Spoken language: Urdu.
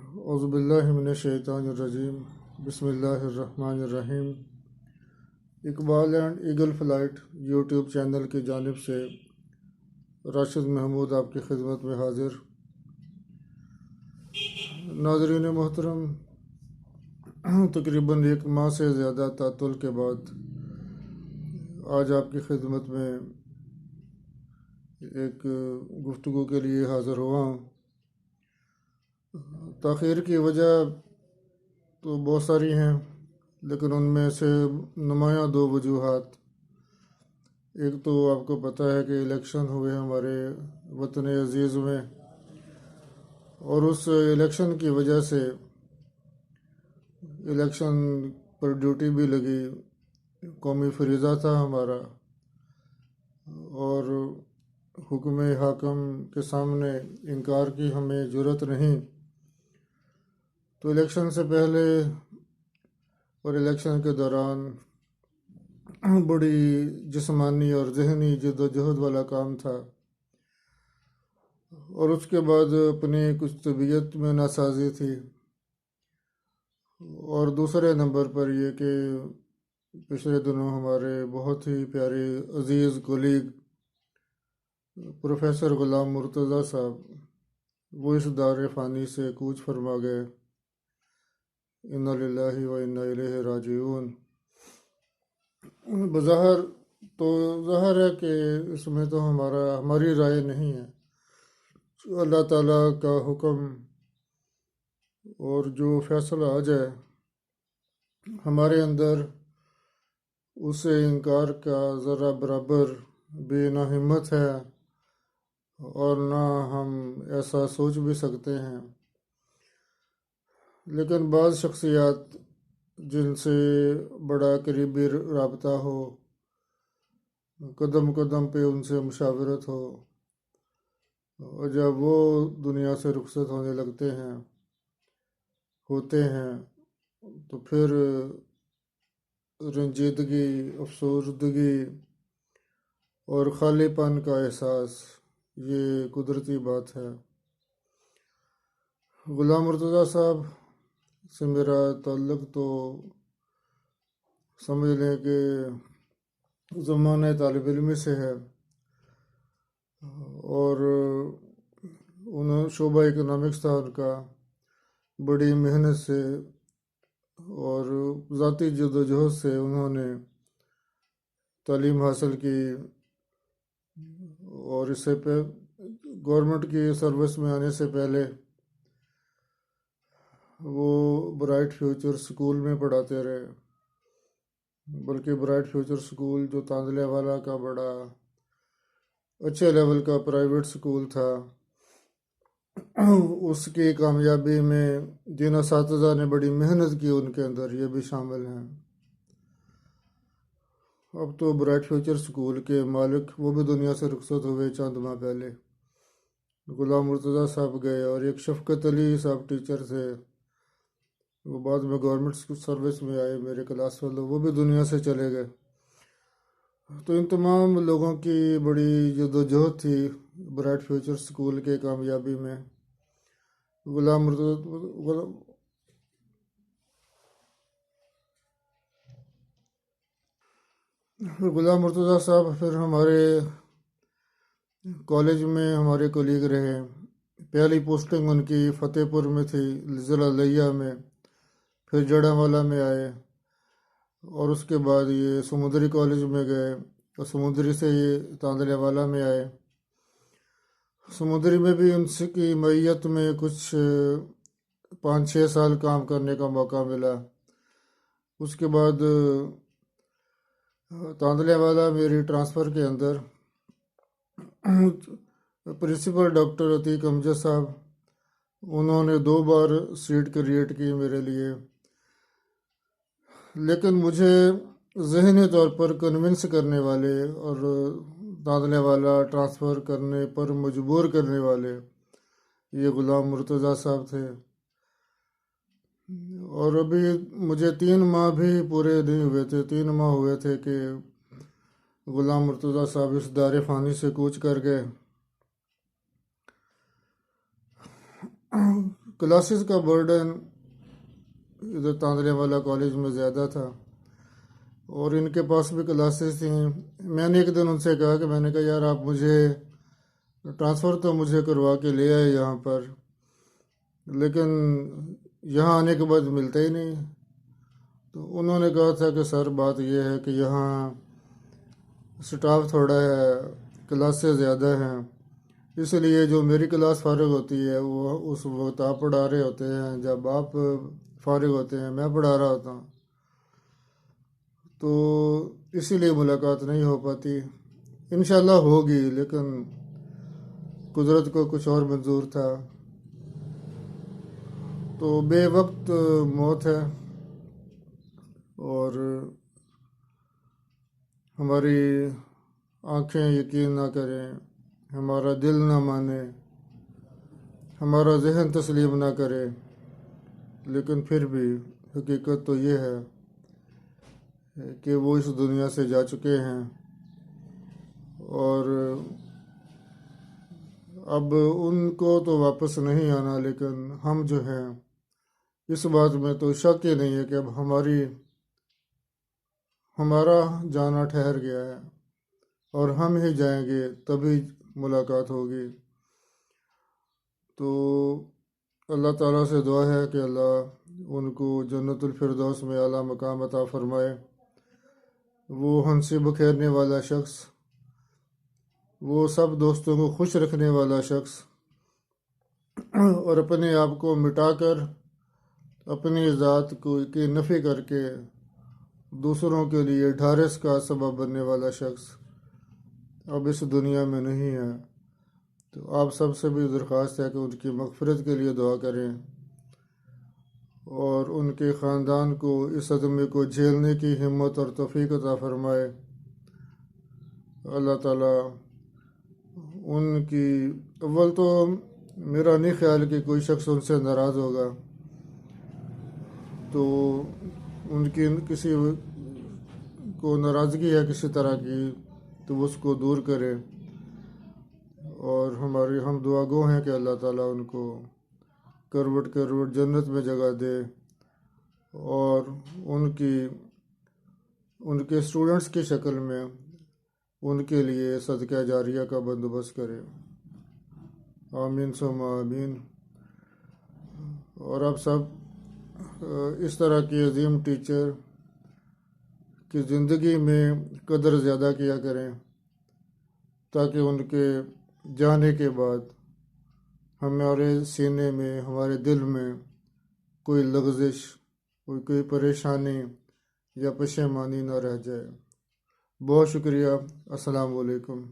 اعوذ باللہ من الشیطان الرجیم بسم اللہ الرحمن الرحیم۔ Iqbal and eagle flight YouTube channel کی جانب سے راشد محمود آپ کی خدمت میں حاضر۔ ناظرین محترم، تقریباً 1 ماہ سے زیادہ تعطل کے بعد آج آپ کی خدمت میں ایک گفتگو کے لیے حاضر ہوا ہوں۔ تاخیر کی وجہ تو بہت ساری ہیں، لیکن ان میں سے نمایاں 2 وجوہات۔ ایک تو آپ کو پتہ ہے کہ الیکشن ہوئے ہمارے وطن عزیز میں، اور اس الیکشن کی وجہ سے الیکشن پر ڈیوٹی بھی لگی، قومی فریضہ تھا ہمارا، اور حکم حاکم کے سامنے انکار کی ہمیں جرأت نہیں۔ تو الیکشن سے پہلے اور الیکشن کے دوران بڑی جسمانی اور ذہنی جد و جہد والا کام تھا، اور اس کے بعد اپنی کچھ طبیعت میں ناسازی تھی، اور دوسرے نمبر پر یہ کہ پچھلے دنوں ہمارے بہت ہی پیارے عزیز کولیگ پروفیسر غلام مرتضیٰ صاحب وہ اس دار فانی سے کوچ فرما گئے۔ انا للہ و انا الیہ راجعون۔ بظاہر تو ظاہر ہے کہ اس میں تو ہماری رائے نہیں ہے، جو اللہ تعالیٰ کا حکم اور جو فیصلہ آ جائے ہمارے اندر اسے انکار کا ذرا برابر بھی نہ ہمت ہے، اور نہ ہم ایسا سوچ بھی سکتے ہیں۔ لیکن بعض شخصیات جن سے بڑا قریبی رابطہ ہو، قدم قدم پہ ان سے مشاورت ہو، اور جب وہ دنیا سے رخصت ہوتے ہیں تو پھر رنجیدگی، افسردگی اور خالی پن کا احساس یہ قدرتی بات ہے۔ غلام مرتضیٰ صاحب سے میرا تعلق تو سمجھ لیں کہ زمانہ طالب علمی سے ہے، اور شعبہ اکنامکس تھا ان کا۔ بڑی محنت سے اور ذاتی جد و جہد سے انہوں نے تعلیم حاصل کی، اور اس سے گورنمنٹ کی سروس میں آنے سے پہلے وہ برائٹ فیوچر سکول میں پڑھاتے رہے، بلکہ برائٹ فیوچر سکول جو تاندلے والا کا بڑا اچھے لیول کا پرائیویٹ سکول تھا، اس کی کامیابی میں جن اساتذہ نے بڑی محنت کی ان کے اندر یہ بھی شامل ہیں۔ اب تو برائٹ فیوچر سکول کے مالک وہ بھی دنیا سے رخصت ہوئے چند ماہ پہلے۔ غلام مرتضیٰ صاحب گئے، اور ایک شفقت علی صاحب ٹیچر تھے، وہ بعد میں گورنمنٹ سروس میں آئے، میرے کلاس فیلو، وہ بھی دنیا سے چلے گئے۔ تو ان تمام لوگوں کی بڑی جد و جہد تھی برائٹ فیوچر سکول کے کامیابی میں۔ غلام مرتضیٰ صاحب پھر ہمارے کالج میں ہمارے کولیگ رہے۔ پہلی پوسٹنگ ان کی فتح پور میں تھی، ضلع لیا میں، پھر جڑا والا میں آئے، اور اس کے بعد یہ سمندری کالج میں گئے، اور سمندری سے یہ تاندلے والا میں آئے۔ سمندری میں بھی ان سے کی معیت میں کچھ 5-6 سال کام کرنے کا موقع ملا۔ اس کے بعد تاندلے والا میری ٹرانسفر کے اندر پرنسپل ڈاکٹر عتیق امجد صاحب، انہوں نے 2 بار سیٹ کریٹ کی میرے لیے، لیکن مجھے ذہنی طور پر کنونس کرنے والے اور تاندلے والا ٹرانسفر کرنے پر مجبور کرنے والے یہ غلام مرتضیٰ صاحب تھے۔ اور ابھی مجھے 3 ماہ بھی پورے نہیں ہوئے تھے، 3 ماہ ہوئے تھے کہ غلام مرتضیٰ صاحب اس دار فانی سے کوچ کر گئے۔ کلاسز کا برڈن ادھر تاندلے والا کالج میں زیادہ تھا، اور ان کے پاس بھی کلاسز تھیں۔ میں نے ایک دن ان سے کہا کہ میں نے کہا یار آپ مجھے ٹرانسفر تو مجھے کروا کے لے آئے یہاں پر، لیکن یہاں آنے کے بعد ملتا ہی نہیں۔ تو انہوں نے کہا تھا کہ سر بات یہ ہے کہ یہاں سٹاف تھوڑا ہے، کلاسیں زیادہ ہیں، اس لیے جو میری کلاس فارغ ہوتی ہے وہ اس وقت آپ پڑھا رہے ہوتے ہیں، جب آپ فارغ ہوتے ہیں میں پڑھا رہا ہوتا ہوں، تو اسی لیے ملاقات نہیں ہو پاتی۔ انشاءاللہ ہوگی، لیکن قدرت کو کچھ اور منظور تھا۔ تو بے وقت موت ہے، اور ہماری آنکھیں یقین نہ کریں، ہمارا دل نہ مانے، ہمارا ذہن تسلیم نہ کرے، لیکن پھر بھی حقیقت تو یہ ہے کہ وہ اس دنیا سے جا چکے ہیں، اور اب ان کو تو واپس نہیں آنا، لیکن ہم جو ہیں اس بات میں تو شک ہی نہیں ہے کہ اب ہمارا جانا ٹھہر گیا ہے، اور ہم ہی جائیں گے تبھی ملاقات ہوگی۔ تو اللہ تعالیٰ سے دعا ہے کہ اللہ ان کو جنت الفردوس میں اعلیٰ مقام عطا فرمائے۔ وہ ہنسی بکھیرنے والا شخص، وہ سب دوستوں کو خوش رکھنے والا شخص، اور اپنے آپ کو مٹا کر اپنی ذات کی نفی کر کے دوسروں کے لیے ڈھارس کا سبب بننے والا شخص اب اس دنیا میں نہیں ہے۔ تو آپ سب سے بھی درخواست ہے کہ ان کی مغفرت کے لیے دعا کریں، اور ان کے خاندان کو اس صدمے کو جھیلنے کی ہمت اور توفیق عطا فرمائے۔ اللہ تعالیٰ ان کی، اول تو میرا نہیں خیال کہ کوئی شخص ان سے ناراض ہوگا، تو ان کی کسی کو ناراضگی ہے کسی طرح کی تو وہ اس کو دور کرے، اور ہم دعا گو ہیں کہ اللہ تعالیٰ ان کو کروٹ کروٹ جنت میں جگہ دے، اور ان کے اسٹوڈنٹس کی شکل میں ان کے لیے صدقہ جاریہ کا بندوبست کرے۔ آمین ثم آمین۔ اور آپ سب اس طرح کی عظیم ٹیچر کی زندگی میں قدر زیادہ کیا کریں، تاکہ ان کے جانے کے بعد ہمارے سینے میں، ہمارے دل میں کوئی لغزش، کوئی پریشانی یا پشیمانی نہ رہ جائے۔ بہت شکریہ۔ السلام علیکم۔